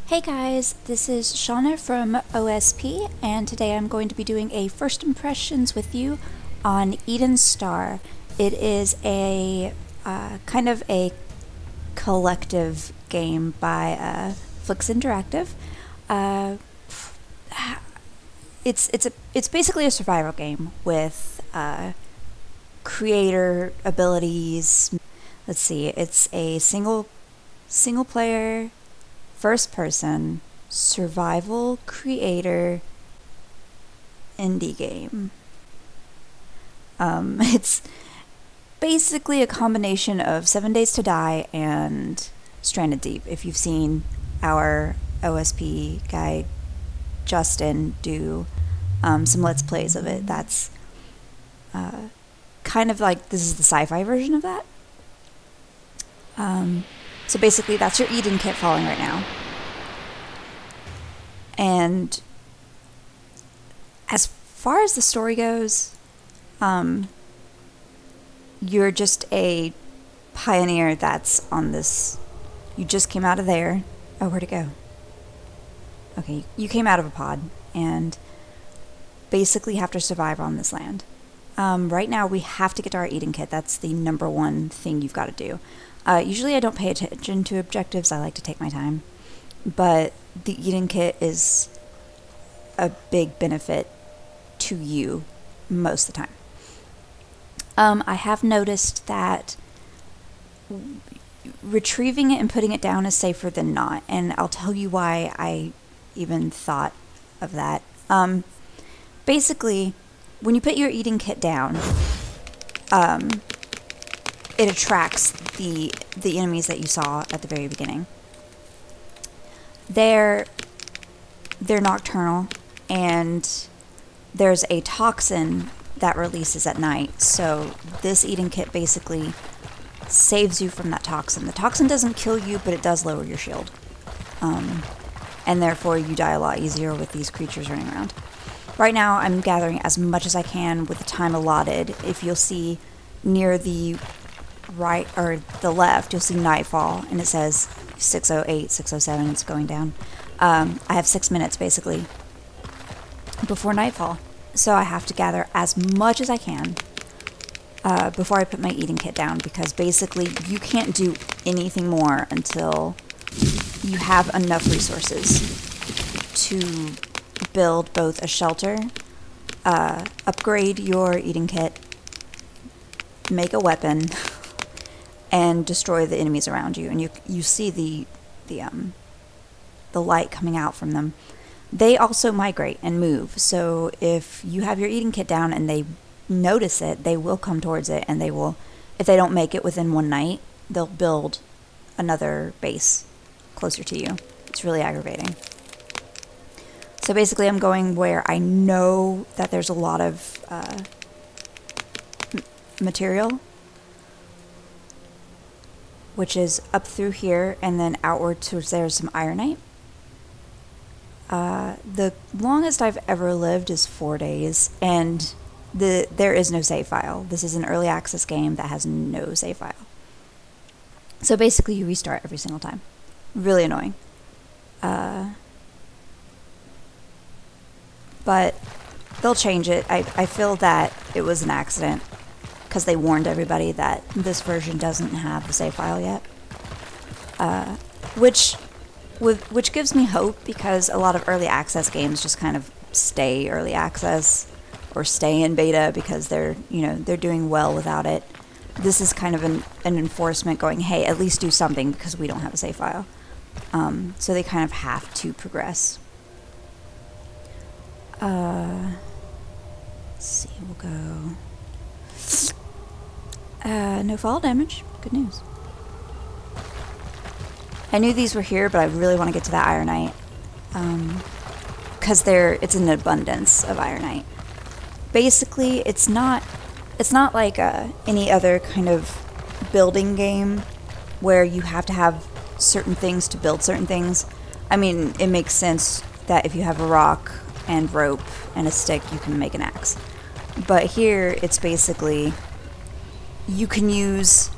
Hey guys, this is Shauna from OSP, and today I'm going to be doing a first impressions with you on Eden Star. It is a kind of a collective game by Flix Interactive. It's basically a survival game with creator abilities. Let's see, it's a single player, first person, survival creator indie game. It's basically a combination of 7 Days to Die and Stranded Deep. If you've seen our OSP guy Justin do some Let's Plays of it, that's kind of like, this is the sci-fi version of that. So basically that's your Eden kit falling right now. And as far as the story goes, you're just a pioneer that's on this. You just came out of there. Oh, where'd it go? Okay, you came out of a pod and basically have to survive on this land. Right now we have to get to our Eden kit. That's the #1 thing you've got to do. Usually I don't pay attention to objectives. I like to take my time. But the Eden kit is a big benefit to you most of the time. I have noticed that retrieving it and putting it down is safer than not, and I'll tell you why I even thought of that. Basically, when you put your Eden kit down, it attracts the enemies that you saw at the very beginning. They're nocturnal, and there's a toxin that releases at night, so this Eden kit basically saves you from that toxin. The toxin doesn't kill you, but it does lower your shield. And therefore you die a lot easier with these creatures running around. Right now I'm gathering as much as I can with the time allotted. If you'll see near the right or the left, you'll see nightfall, and it says 6:08, 6:07, it's going down. I have 6 minutes basically before nightfall, so I have to gather as much as I can before I put my Eden kit down, because basically you can't do anything more until you have enough resources to build both a shelter, upgrade your Eden kit, make a weapon, and destroy the enemies around you. And you see the light coming out from them. They also migrate and move, so if you have your Eden kit down and they notice it, they will come towards it, and they will, if they don't make it within one night, they'll build another base closer to you. It's really aggravating. So basically I'm going where I know that there's a lot of material, which is up through here and then outward towards there's some ironite. The longest I've ever lived is 4 days, and there is no save file. This is an early access game that has no save file. So basically you restart every single time. Really annoying. But they'll change it. I feel that it was an accident, because they warned everybody that this version doesn't have the save file yet. Which gives me hope, because a lot of early access games just kind of stay early access or stay in beta because they're doing well without it. This is kind of an enforcement going, hey, at least do something because we don't have a save file. So they kind of have to progress. Let's see, we'll go. No fall damage. Good news. I knew these were here, but I really want to get to that ironite, because it's an abundance of ironite. Basically, it's not like any other kind of building game where you have to have certain things to build certain things. I mean, it makes sense that if you have a rock and rope and a stick, you can make an axe. But here, it's basically, you can use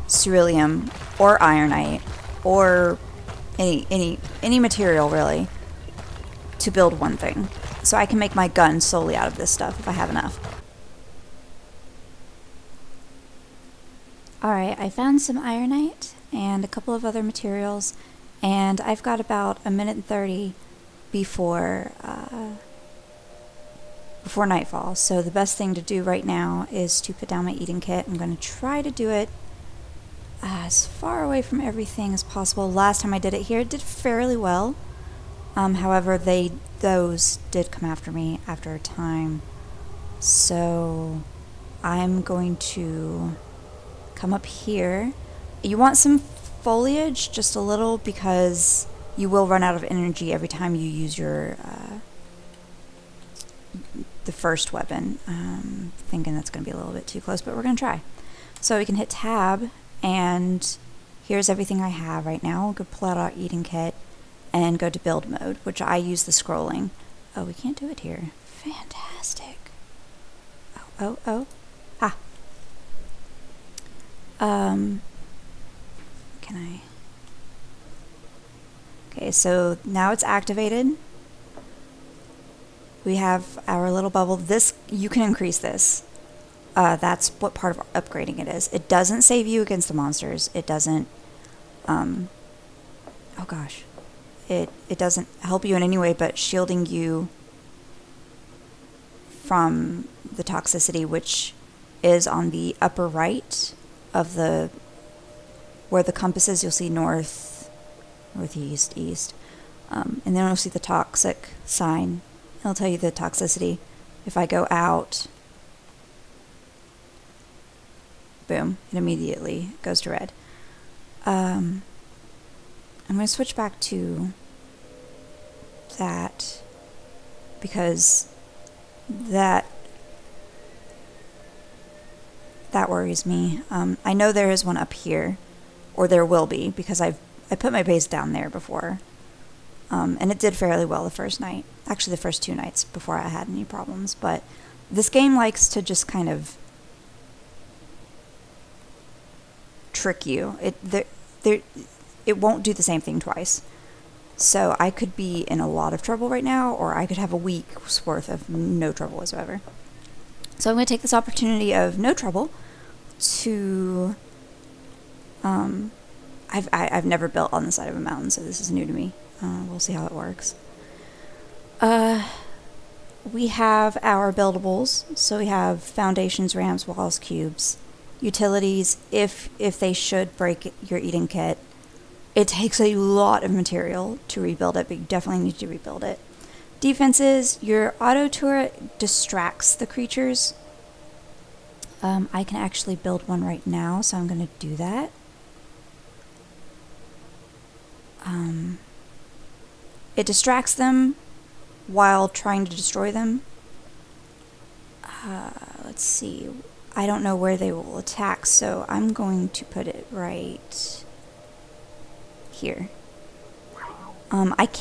ceruleum or ironite or any material really to build one thing. So I can make my gun solely out of this stuff if I have enough. Alright, I found some ironite and a couple of other materials, and I've got about a minute and 30 before nightfall. So the best thing to do right now is to put down my eating kit. I'm going to try to do it as far away from everything as possible. Last time I did it here, it did fairly well. However, those did come after me after a time. So I'm going to come up here. You want some foliage, just a little, because you will run out of energy every time you use your the first weapon. Thinking that's going to be a little bit too close, but we're going to try. So we can hit tab, and here's everything I have right now. We'll go pull out our eating kit and go to build mode, which I use the scrolling. Oh, we can't do it here. Fantastic. Oh. Ah. Can I? Okay, so now it's activated. We have our little bubble. This, you can increase this. That's what part of upgrading it is. It doesn't save you against the monsters. It doesn't, oh gosh. It doesn't help you in any way but shielding you from the toxicity, which is on the upper right of the, where the compass is. You'll see north, northeast, east. And then you'll see the toxic sign. It'll tell you the toxicity. If I go out, boom, it immediately goes to red. I'm going to switch back to that because that worries me. I know there is one up here, or there will be, because I put my base down there before. And it did fairly well the first night. Actually, the first 2 nights before I had any problems. But this game likes to just kind of trick you. It won't do the same thing twice. So I could be in a lot of trouble right now, or I could have a week's worth of no trouble whatsoever. So I'm going to take this opportunity of no trouble to... I've never built on the side of a mountain, so this is new to me. We'll see how it works. We have our buildables. So we have foundations, ramps, walls, cubes. Utilities, if they should break your eating kit. It takes a lot of material to rebuild it, but you definitely need to rebuild it. Defenses, your auto turret distracts the creatures. I can actually build one right now, so I'm going to do that. It distracts them while trying to destroy them. Let's see. I don't know where they will attack, so I'm going to put it right here. I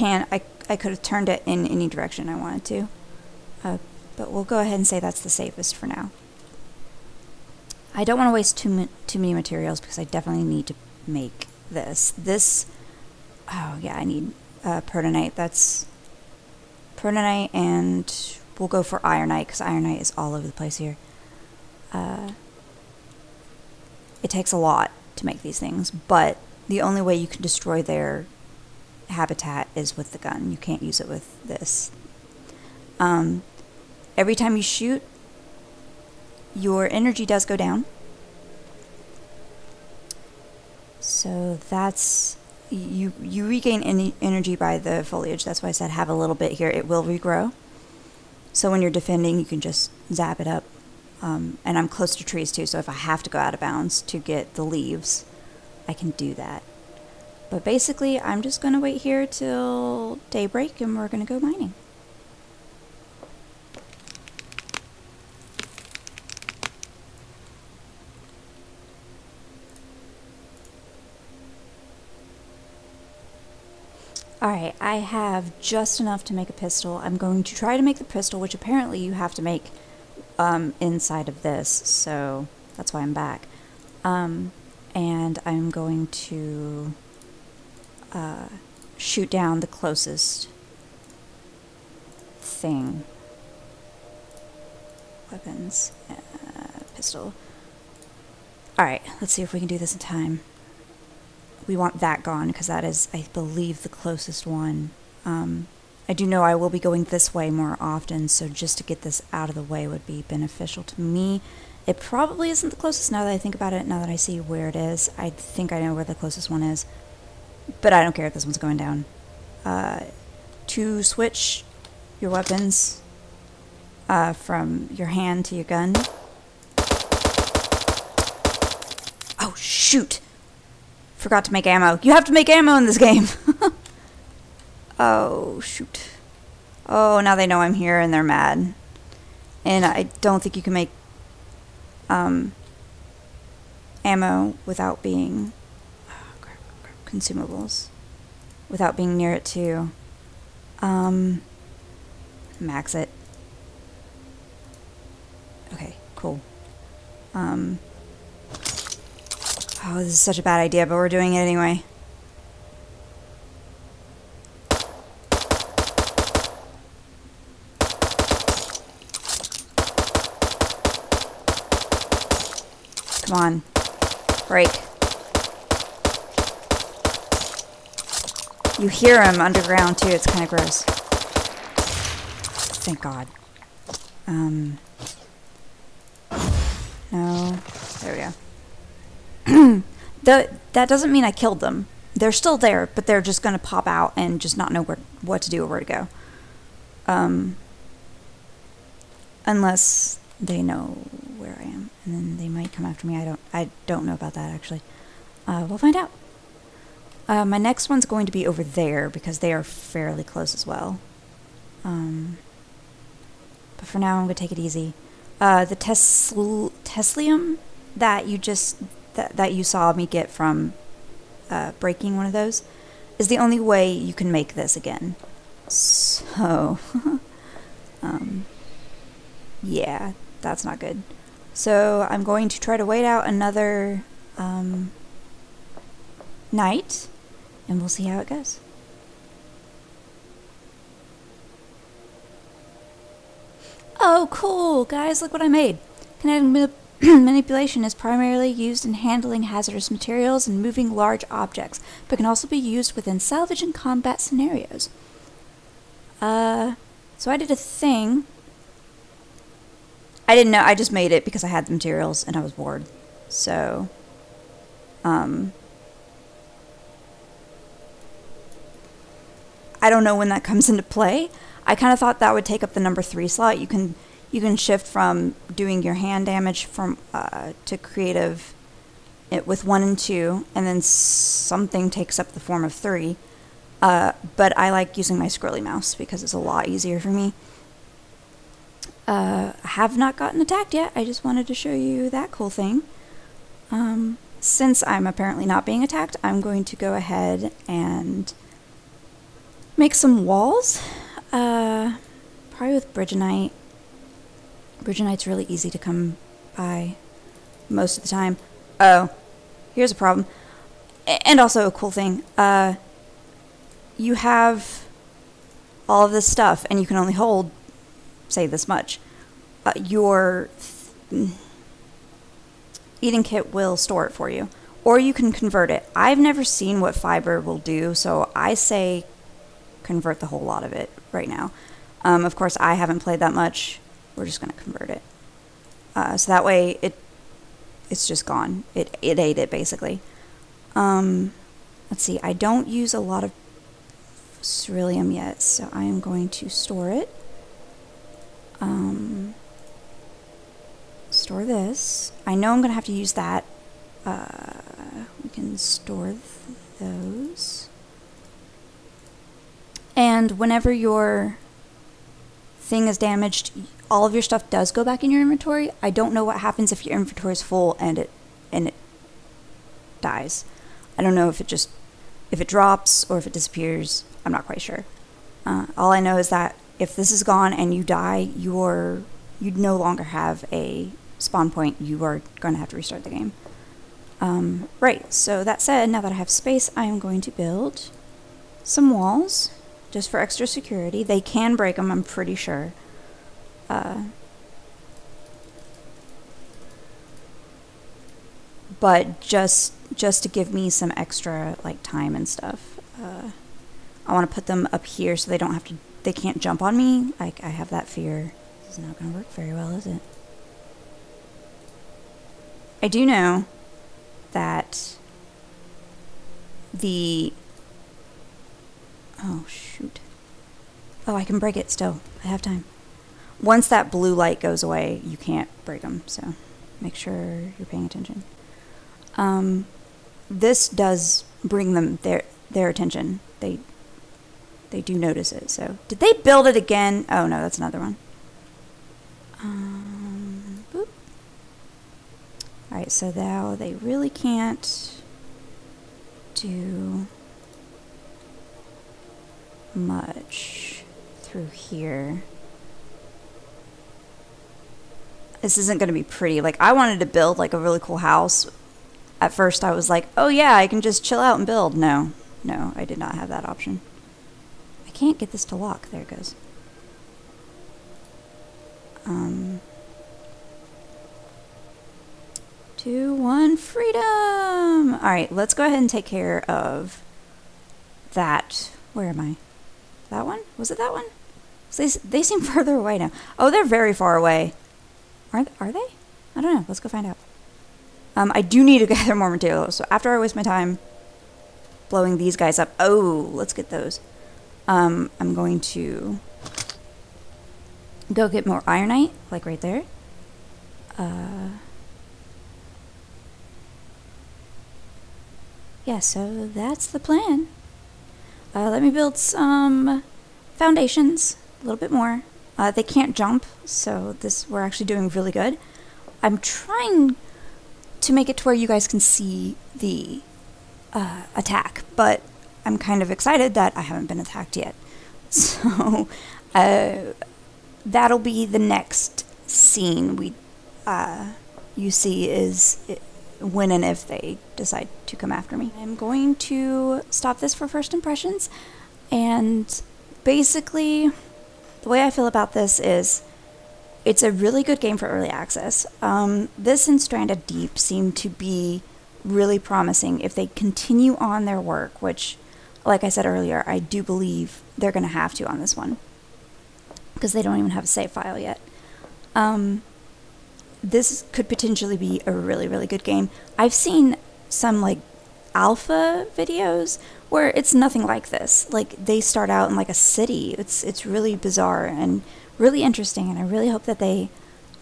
could have turned it in any direction I wanted to. But we'll go ahead and say that's the safest for now. I don't want to waste too many materials because I definitely need to make this. Oh yeah, I need protonite. That's protonite, and we'll go for ironite because ironite is all over the place here. It takes a lot to make these things, but the only way you can destroy their habitat is with the gun. You can't use it with this. Every time you shoot, your energy does go down. So that's... You regain any energy by the foliage. That's why I said have a little bit here. It will regrow. So when you're defending, you can just zap it up. And I'm close to trees too, so if I have to go out of bounds to get the leaves, I can do that. But basically, I'm just going to wait here till daybreak and we're going to go mining. Alright, I have just enough to make a pistol. I'm going to try to make the pistol, which apparently you have to make inside of this, so that's why I'm back. And I'm going to shoot down the closest thing. Weapons. Pistol. Alright, let's see if we can do this in time. We want that gone, because that is, I believe, the closest one. I do know I will be going this way more often, so just to get this out of the way would be beneficial to me. It probably isn't the closest now that I think about it, now that I see where it is. I think I know where the closest one is. But I don't care if this one's going down. To switch your weapons from your hand to your gun. Oh, shoot! Forgot to make ammo. You have to make ammo in this game! Oh, shoot. Oh, now they know I'm here and they're mad. And I don't think you can make ammo without being... Oh, crap, consumables. Without being near it too. Max it. Okay, cool. Oh, this is such a bad idea, but we're doing it anyway. Come on. Break. You hear him underground too, it's kind of gross. Thank God. No. There we go. That doesn't mean I killed them. They're still there, but they're just going to pop out and just not know what to do or where to go. Unless they know where I am, and then they might come after me. I don't know about that, actually. We'll find out. My next one's going to be over there, because they are fairly close as well. But for now, I'm going to take it easy. The Teslium that you just... that you saw me get from breaking one of those is the only way you can make this again. So, yeah, that's not good. So I'm going to try to wait out another night, and we'll see how it goes. Oh, cool, guys, look what I made. Kinetic manipulation is primarily used in handling hazardous materials and moving large objects, but can also be used within salvage and combat scenarios. So I did a thing. I didn't know, I just made it because I had the materials and I was bored. So, I don't know when that comes into play. I kind of thought that would take up the number 3 slot. You can shift from doing your hand damage from to creative with 1 and 2, and then something takes up the form of 3. But I like using my scrolly mouse because it's a lot easier for me. I have not gotten attacked yet. I just wanted to show you that cool thing. Since I'm apparently not being attacked, I'm going to go ahead and make some walls. Probably with Bridgenite. Bridgenite's really easy to come by most of the time. Oh, here's a problem. And also a cool thing. You have all of this stuff, and you can only hold, say, this much. Your eating kit will store it for you. Or you can convert it. I've never seen what fiber will do, so I say convert the whole lot of it right now. Of course, I haven't played that much. We're just going to convert it. So that way, it's just gone. It ate it, basically. Let's see. I don't use a lot of ceruleum yet, so I am going to store it. Store this. I know I'm going to have to use that. We can store those. And whenever your thing is damaged, all of your stuff does go back in your inventory. I don't know what happens if your inventory is full and it dies. I don't know if it drops or if it disappears. I'm not quite sure. All I know is that if this is gone and you die, you no longer have a spawn point. You are going to have to restart the game. Right, so that said, now that I have space, I am going to build some walls just for extra security. They can break them, I'm pretty sure. But just to give me some extra like time and stuff. I want to put them up here so they don't have to, they can't jump on me. I have that fear. This is not going to work very well, is it? I do know that the, oh shoot. Oh, I can break it still. I have time. Once that blue light goes away, you can't break them, so make sure you're paying attention. This does bring them their attention. They do notice it. So did they build it again? Oh no, that's another one. Boop. All right, so now they really can't do much through here. This isn't going to be pretty. Like, I wanted to build like a really cool house. At first I was like, oh yeah, I can just chill out and build. No, I did not have that option. I can't get this to lock. There it goes. 2, 1, freedom! Alright, let's go ahead and take care of that. Where am I? That one? Was it that one? So they seem further away now. Oh, they're very far away. Are they? I don't know. Let's go find out. I do need to gather more materials. So after I waste my time blowing these guys up. Oh, let's get those. I'm going to go get more ironite, like right there. Yeah, so that's the plan. Let me build some foundations, a little bit more. They can't jump, so we're actually doing really good. I'm trying to make it to where you guys can see the attack, but I'm kind of excited that I haven't been attacked yet. So that'll be the next scene you see is when and if they decide to come after me. I'm going to stop this for first impressions, and basically the way I feel about this is it's a really good game for early access. This and Stranded Deep seem to be really promising if they continue on their work, which, like I said earlier, I do believe they're going to have to on this one because they don't even have a save file yet. This could potentially be a really, really good game. I've seen some like alpha videos where it's nothing like this. Like, they start out in like a city. It's really bizarre and really interesting, and I really hope that they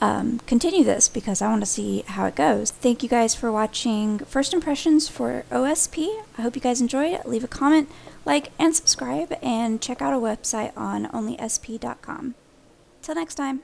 continue this because I want to see how it goes. Thank you guys for watching First Impressions for OSP. I hope you guys enjoyed it. Leave a comment, like, and subscribe, and check out our website on onlysp.com. Till next time.